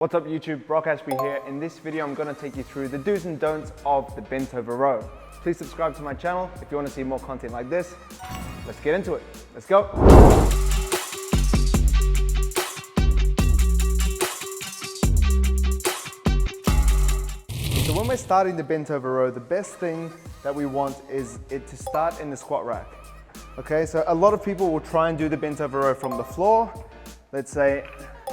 What's up YouTube, Brock Ashby here. In this video I'm going to take you through the do's and don'ts of the bent over row. Please subscribe to my channel if you want to see more content like this. Let's get into it. Let's go. So when we're starting the bent over row, the best thing that we want is it to start in the squat rack. Okay, so a lot of people will try and do the bent over row from the floor, let's say,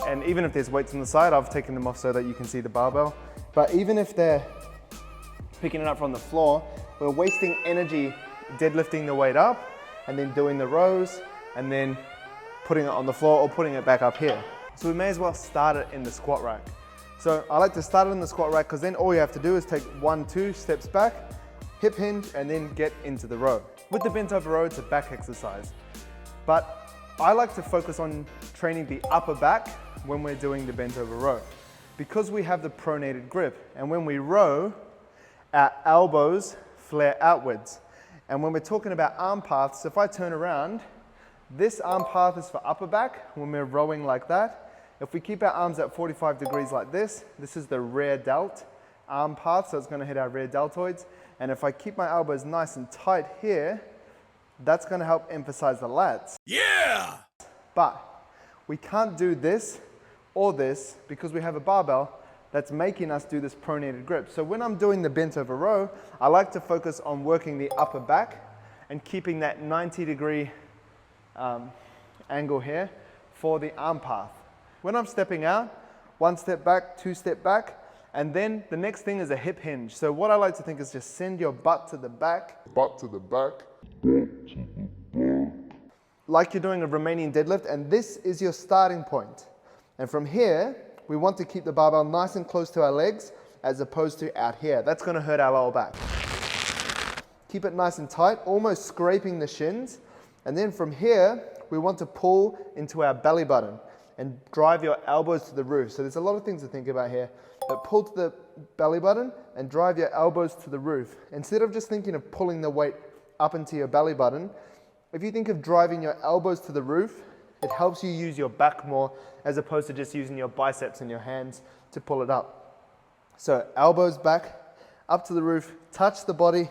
and even if there's weights on the side, I've taken them off so that you can see the barbell. But even if they're picking it up from the floor, we're wasting energy deadlifting the weight up and then doing the rows and then putting it on the floor or putting it back up here. So we may as well start it in the squat rack. So I like to start it in the squat rack because then all you have to do is take 1-2 steps back, hip hinge, and then get into the row. With the bent over row, it's a back exercise. But I like to focus on training the upper back when we're doing the bent over row, because we have the pronated grip, and when we row, our elbows flare outwards. And when we're talking about arm paths, if I turn around, this arm path is for upper back when we're rowing like that. If we keep our arms at 45 degrees like this is the rear delt arm path, so it's going to hit our rear deltoids. And if I keep my elbows nice and tight here, that's going to help emphasize the lats. Yeah! But we can't do this or this because we have a barbell that's making us do this pronated grip. So when I'm doing the bent over row, I like to focus on working the upper back and keeping that 90-degree angle here for the arm path. When I'm stepping out, 1 step back, 2 step back, and then the next thing is a hip hinge. So what I like to think is just send your butt to the back. Butt to the back. Like you're doing a Romanian deadlift, and this is your starting point. And from here, we want to keep the barbell nice and close to our legs as opposed to out here. That's going to hurt our lower back. Keep it nice and tight, almost scraping the shins. And then from here, we want to pull into our belly button and drive your elbows to the roof. So there's a lot of things to think about here. But pull to the belly button and drive your elbows to the roof. Instead of just thinking of pulling the weight up into your belly button, if you think of driving your elbows to the roof, it helps you use your back more as opposed to just using your biceps and your hands to pull it up. So elbows back, up to the roof, touch the body,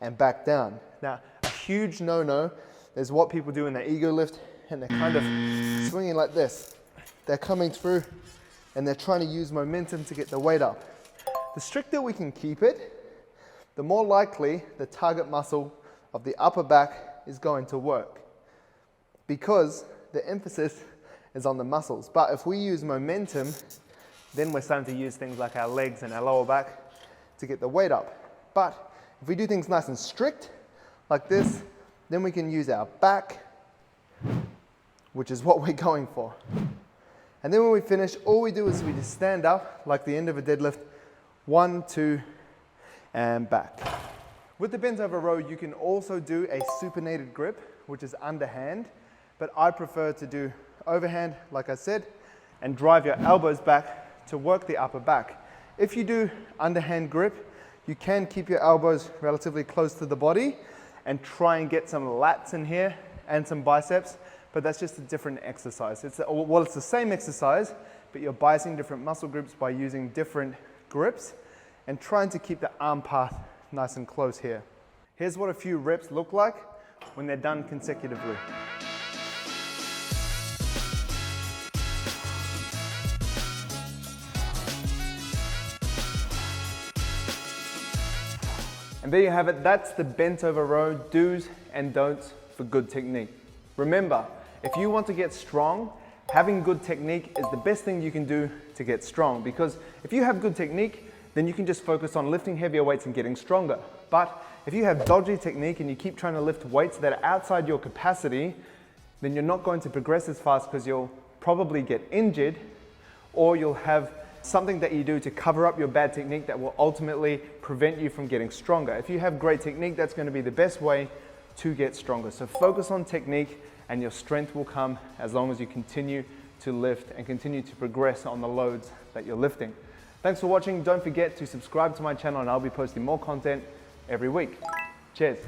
and back down. Now, a huge no-no is what people do in their ego lift, and they're kind of swinging like this. They're coming through, and they're trying to use momentum to get the weight up. The stricter we can keep it, the more likely the target muscle of the upper back is going to work, because the emphasis is on the muscles. But if we use momentum, then we're starting to use things like our legs and our lower back to get the weight up. But if we do things nice and strict, like this, then we can use our back, which is what we're going for. And then when we finish, all we do is we just stand up like the end of a deadlift, 1, 2, and back. With the bent over row, you can also do a supinated grip, which is underhand, but I prefer to do overhand, like I said, and drive your elbows back to work the upper back. If you do underhand grip, you can keep your elbows relatively close to the body and try and get some lats in here and some biceps, but that's just a different exercise. It's the same exercise, but you're biasing different muscle groups by using different grips and trying to keep the arm path nice and close here. Here's what a few reps look like when they're done consecutively. And there you have it. That's the bent over row do's and don'ts for good technique. Remember, if you want to get strong, having good technique is the best thing you can do to get strong, because if you have good technique, then you can just focus on lifting heavier weights and getting stronger. But if you have dodgy technique and you keep trying to lift weights that are outside your capacity, then you're not going to progress as fast because you'll probably get injured, or you'll have something that you do to cover up your bad technique that will ultimately prevent you from getting stronger. If you have great technique, that's going to be the best way to get stronger. So focus on technique and your strength will come as long as you continue to lift and continue to progress on the loads that you're lifting. Thanks for watching. Don't forget to subscribe to my channel and I'll be posting more content every week. Cheers.